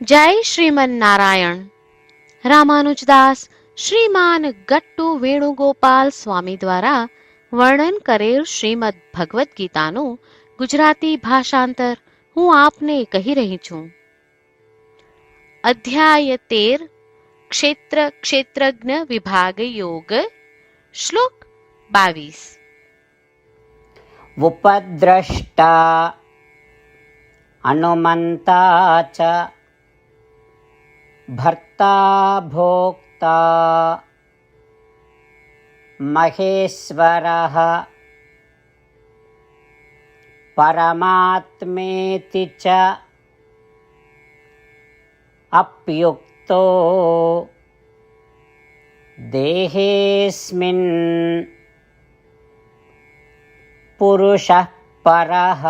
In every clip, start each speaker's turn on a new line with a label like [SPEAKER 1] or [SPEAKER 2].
[SPEAKER 1] જય શ્રીમન નારાયણ. રામાનુજદાસ શ્રીમાન ગટ્ટુ વેણુગોપાલ સ્વામી દ્વારા વર્ણન કરેલ શ્રીમદ ભગવદ્ ગીતાનું ગુજરાતી ભાષાંતર હું આપને કહી રહી છું. અધ્યાય 13 ક્ષેત્ર ક્ષેત્રજ્ઞ વિભાગ યોગ. શ્લોક 22.
[SPEAKER 2] ઉપદ્રષ્ટા હનુમંતા ચ ભર્તા ભોક્તા મહેશ્વરઃ પરમાત્મેતિ ચ અપ્યુક્તો દેહેસ્મિન પુરુષઃ પરઃ.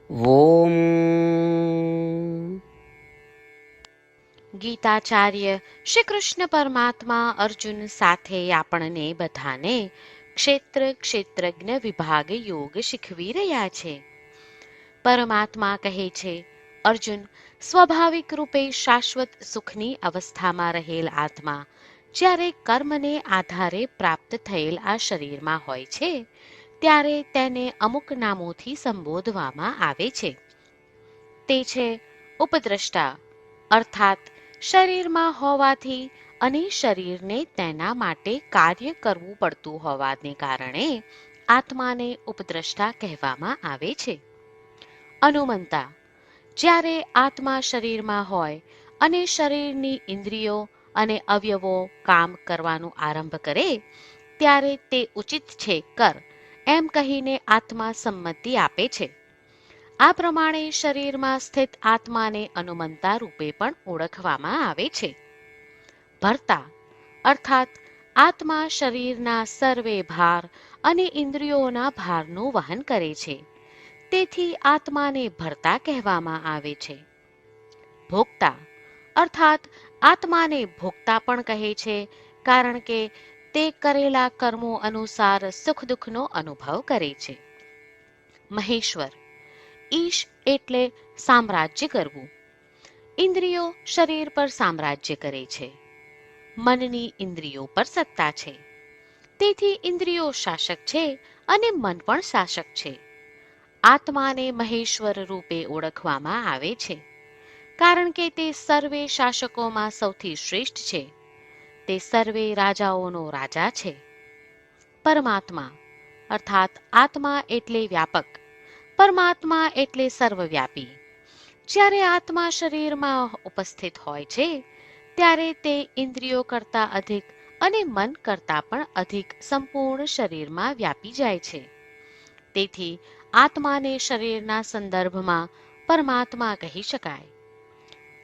[SPEAKER 2] ઓમ.
[SPEAKER 1] ગીતાચાર્ય શ્રી કૃષ્ણ પરમાત્મા અર્જુન સાથે આપણને બધાને ક્ષેત્ર ક્ષેત્રજ્ઞ વિભાગ યોગ શીખવી રહ્યા છે. પરમાત્મા કહે છે, અર્જુન, સ્વાભાવિક રૂપે શાશ્વત સુખની અવસ્થામાં રહેલ આત્મા જ્યારે કર્મને આધારે પ્રાપ્ત થયેલ આ શરીરમાં હોય છે ત્યારે તેને અમુક નામોથી સંબોધવામાં આવે છે. તે છે ઉપદ્રષ્ટા, અર્થાત શરીરમાં હોવાથી અને શરીરને તેના માટે કાર્ય કરવું પડતું હોવાને કારણે આત્માને ઉપદ્રષ્ટા કહેવામાં આવે છે. હનુમંતા, જ્યારે આત્મા શરીરમાં હોય અને શરીરની ઇન્દ્રિયો અને અવયવો કામ કરવાનું આરંભ કરે ત્યારે તે ઉચિત છે કર એમ કહીને આત્મા સંમતિ આપે છે. આ પ્રમાણે શરીરમાં સ્થિત આત્માને હનુમંતા રૂપે પણ ઓળખવામાં આવે છે. ભર્તા, અર્થાત આત્મા શરીરના સર્વે ભાર અને ઇન્દ્રિયોના ભારનું વહન કરે છે, તેથી આત્માને ભર્તા કહેવામાં આવે છે. ભોગતા, અર્થાત આત્માને ભોગતા પણ કહે છે, કારણ કે તે કરેલા કર્મો અનુસાર સુખ દુઃખનો અનુભવ કરે છે. મહેશ્વર, ઈશ એટલે સામ્રાજ્ય કરવું. ઇન્દ્રિયો શરીર પર સામ્રાજ્ય કરે છે. મનની ઇન્દ્રિયો પર સત્તા છે, તેથી ઇન્દ્રિયો શાસક છે અને મન પણ શાસક છે. આત્માને મહેશ્વર રૂપે ઓળખવામાં આવે છે, કારણ કે તે સર્વે શાસકોમાં સૌથી શ્રેષ્ઠ છે. તે સર્વે રાજાઓનો રાજા છે. પરમાત્મા, અર્થાત આત્મા એટલે વ્યાપક, પરમાત્મા એટલે સર્વવ્યાપી. જ્યારે આત્મા શરીરમાં ઉપસ્થિત હોય છે ત્યારે તે ઇન્દ્રિયો કરતાં અધિક અને મન કરતાં પણ અધિક સંપૂર્ણ શરીરમાં વ્યાપી જાય છે. તેથી આત્માને શરીરના સંદર્ભમાં પરમાત્મા કહી શકાય.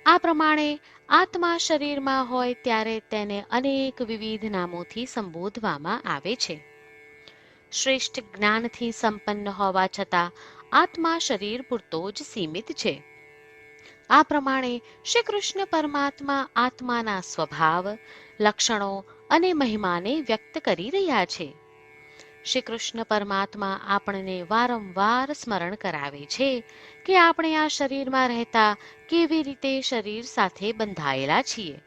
[SPEAKER 1] આ પ્રમાણે આત્મા શરીરમાં હોય ત્યારે તેને અનેક વિવિધ નામોથી સંબોધવામાં આવે છે. શ્રેષ્ઠ જ્ઞાનથી સંપન્ન હોવા છતાં આત્મા શરીર પૂરતો જ સીમિત છે. આ પ્રમાણે શ્રી કૃષ્ણ પરમાત્મા આત્માના સ્વભાવ, લક્ષણો અને મહિમાને વ્યક્ત કરી રહ્યા છે. શ્રી કૃષ્ણ પરમાત્મા આપણને વારંવાર સ્મરણ કરાવે છે કે આપણે આ શરીરમાં રહેતા કેવી રીતે શરીર સાથે બંધાયેલા છીએ.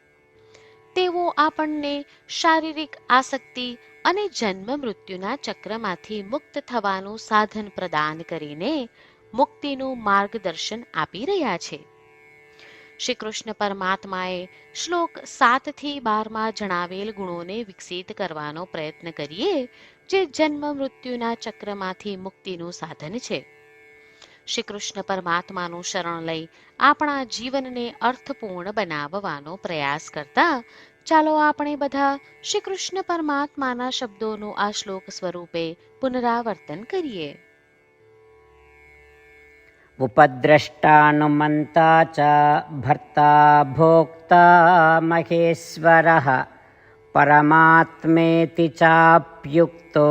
[SPEAKER 1] તેઓ આપણને શારીરિક આસક્તિ અને જન્મ મૃત્યુના ચક્રમાંથી મુક્ત થવાનું સાધન પ્રદાન કરીને મુક્તિનું માર્ગદર્શન આપી રહ્યા છે. શ્રી કૃષ્ણ પરમાત્માએ શ્લોક 7 થી 12 જણાવેલ ગુણોને વિકસિત કરવાનો પ્રયત્ન કરીએ જે જન્મ મૃત્યુના ચક્રમાંથી મુક્તિનું સાધન છે. શ્રી કૃષ્ણ પરમાત્માનું શરણ લઈ આપણા જીવનને અર્થપૂર્ણ બનાવવાનો પ્રયાસ કરતા ચાલો આપણે બધા શ્રી કૃષ્ણ પરમાત્માના શબ્દોનું આ શ્લોક સ્વરૂપે પુનરાવર્તન કરીએ.
[SPEAKER 2] ઉપદ્રષ્ટાનુમંતા ચ ભર્તા ભોક્તા મહેશ્વરઃ પરમાત્મેતિ ચાપ્યુક્તો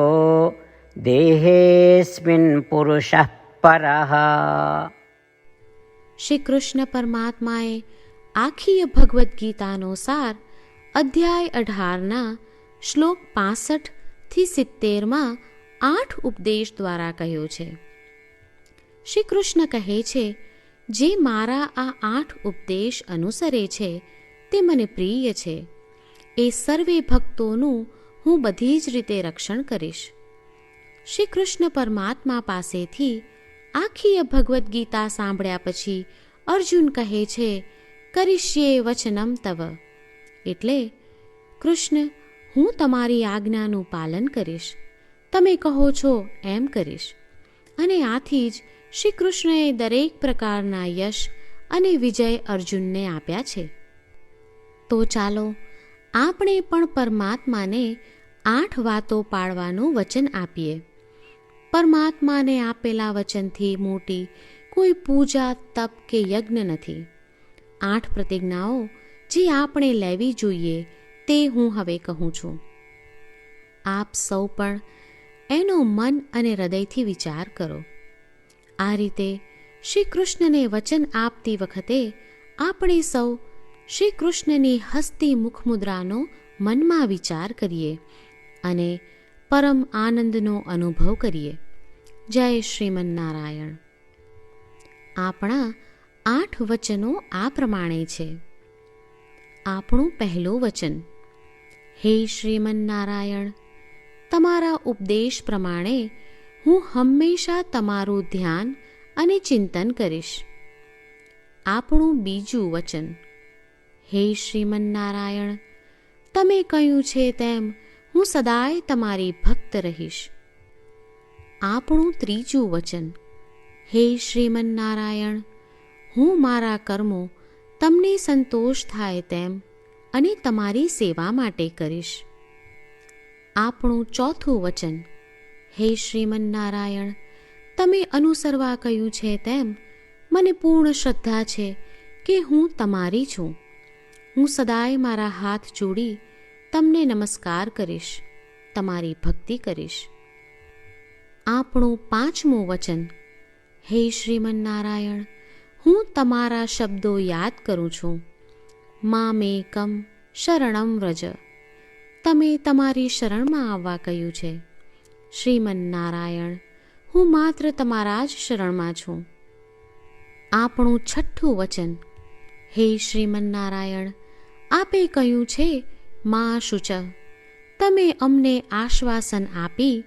[SPEAKER 2] દેહેસ્મિન પુરુષઃ પરઃ.
[SPEAKER 1] શ્રી કૃષ્ણ પરમાત્માએ આખી ભગવદ્ ગીતાનો સાર અધ્યાય 18ના શ્લોક 65 થી 70માં 8 ઉપદેશ દ્વારા કહ્યો છે. શ્રી કૃષ્ણ કહે છે જે મારા આ 8 ઉપદેશ અનુસરે છે તે મને પ્રિય છે. એ સર્વે ભક્તોનું હું બધી જ રીતે રક્ષણ કરીશ. શ્રી કૃષ્ણ પરમાત્મા પાસેથી આખી ભગવદ્ ગીતા સાંભળ્યા પછી અર્જુન કહે છે, કરીશ્યે વચનમ તવ. એટલે કૃષ્ણ, હું તમારી આજ્ઞાનું પાલન કરીશ, તમે કહો છો એમ કરીશ. અને આથી જ શ્રી કૃષ્ણએ દરેક પ્રકારના યશ અને વિજય અર્જુનને આપ્યા છે. તો ચાલો આપણે પણ પરમાત્માને 8 વાતો પાળવાનું વચન આપીએ. પરમાત્માને આપેલા વચનથી મોટી કોઈ પૂજા, તપ કે યજ્ઞ નથી. 8 પ્રતિજ્ઞાઓ જે આપણે લેવી જોઈએ તે હું હવે કહું છું. આપ સૌ પણ એનો મન અને હૃદયથી વિચાર કરો. આ રીતે શ્રી કૃષ્ણને વચન આપતી વખતે આપણે સૌ શ્રી કૃષ્ણની હસતી મુખમુદ્રાનો મનમાં વિચાર કરીએ અને પરમ આનંદનો અનુભવ કરીએ. જય શ્રીમન્નારાયણ. આપણા 8 વચનો આ પ્રમાણે છે. આપણું પહેલું વચન: હે શ્રીમન્નારાયણ, તમારા ઉપદેશ પ્રમાણે હું હંમેશા તમારું ધ્યાન અને ચિંતન કરીશ. આપણું બીજું વચન: હે શ્રીમન્નારાયણ, તમે કહ્યું છે તેમ હું સદાય તમારી ભક્ત રહીશ. આપણું ત્રીજું વચન: હે શ્રીમન્નારાયણ, હું મારા કર્મો તમને સંતોષ થાય તેમ અને તમારી સેવા માટે કરીશ. આપણું ચોથું વચન: હે શ્રીમન્નારાયણ, તમે અનુસરવા કહ્યું છે તેમ મને પૂર્ણ શ્રદ્ધા છે કે હું તમારી છું. હું સદાય મારા હાથ જોડી તમને નમસ્કાર કરીશ, તમારી ભક્તિ કરીશ. આપણું પાંચમું વચન: હે શ્રીમન્નારાયણ, હું તમારા શબ્દો યાદ કરું છું. મામેકમ શરણમ વ્રજ. તમે તમારી શરણમાં આવવા કહ્યું છે. શ્રીમન્નારાયણ, હું માત્ર તમારા જ શરણમાં છું. આપણું છઠ્ઠું વચન: હે શ્રીમન્નારાયણ, આપે કહ્યું છે મા શુચ. તમે અમને આશ્વાસન આપી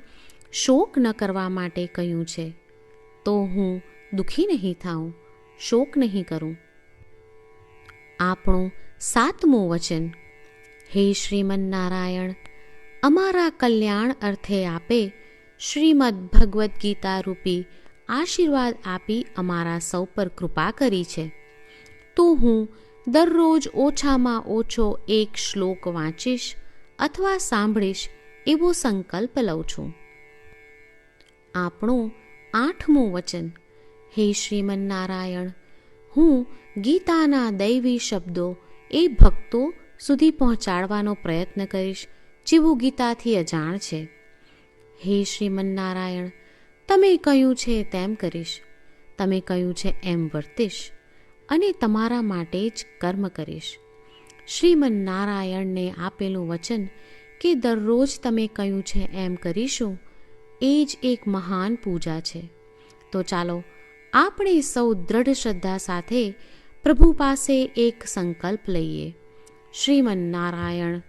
[SPEAKER 1] શોક ન કરવા માટે કહ્યું છે, તો હું દુઃખી નહીં થાઉં, શોક નહીં કરું. આપણું સાતમું વચન: હે શ્રીમન્નારાયણ, અમારા કલ્યાણ અર્થે આપે શ્રીમદ્ ભગવદ્ ગીતા રૂપી આશીર્વાદ આપી અમારા સૌ પર કૃપા કરી છે, તો હું દરરોજ ઓછામાં ઓછો 1 શ્લોક વાંચીશ અથવા સાંભળીશ એવો સંકલ્પ લઉં છું. આપણું આઠમું વચન: હે શ્રીમન્નારાયણ, હું ગીતાના દૈવી શબ્દો એ ભક્તો સુધી પહોંચાડવાનો પ્રયત્ન કરીશ જેઓ ગીતાથી અજાણ છે. હે શ્રીમન્નારાયણ, તમે કહ્યું છે તેમ કરીશ, તમે કહ્યું છે એમ વર્તીશ અને તમારા માટે જ કર્મ કરીશ. શ્રીમન્નારાયણને આપેલું વચન કે દરરોજ તમે કહ્યું છે એમ કરીશું, એ જ એક મહાન પૂજા છે. તો ચાલો આપણે સૌ દ્રઢ શ્રદ્ધા સાથે પ્રભુ પાસે એક સંકલ્પ લઈએ. શ્રીમન્નારાયણ,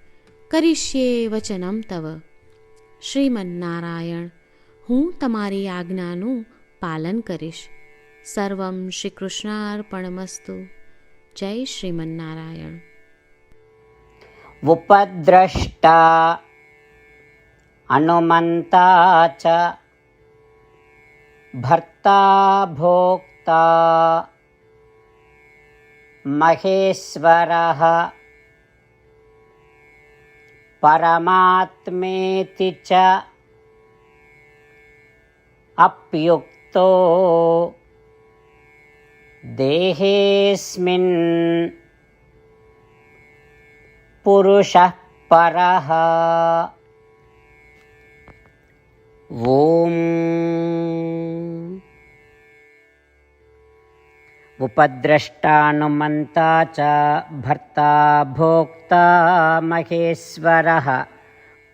[SPEAKER 1] કરીશ્યે વચનમ તવ. શ્રીમન્નારાયણ, હું તમારી આજ્ઞાનું પાલન કરીશ. સર્વમ શ્રી કૃષ્ણાર્પણમસ્તુ. જય શ્રીમન્નારાયણ.
[SPEAKER 2] ઉપદ્રષ્ટા હનુમંતા ચ ભર્તા ભોક્તા મહેશ્વરઃ પરમાત્મેતિ ચ અપ્યુક્તો દેહેસ્મિન પુરુષઃ પરઃ. ઓમ. ઉપદ્રષ્ટાનુમંતા ચ ભર્તા ભોક્તા મહેશ્વરઃ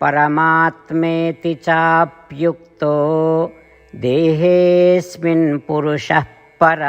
[SPEAKER 2] પરમાત્મેતિ ચાપ્યુક્તો દેહેસ્મિન પુરુષઃ પરઃ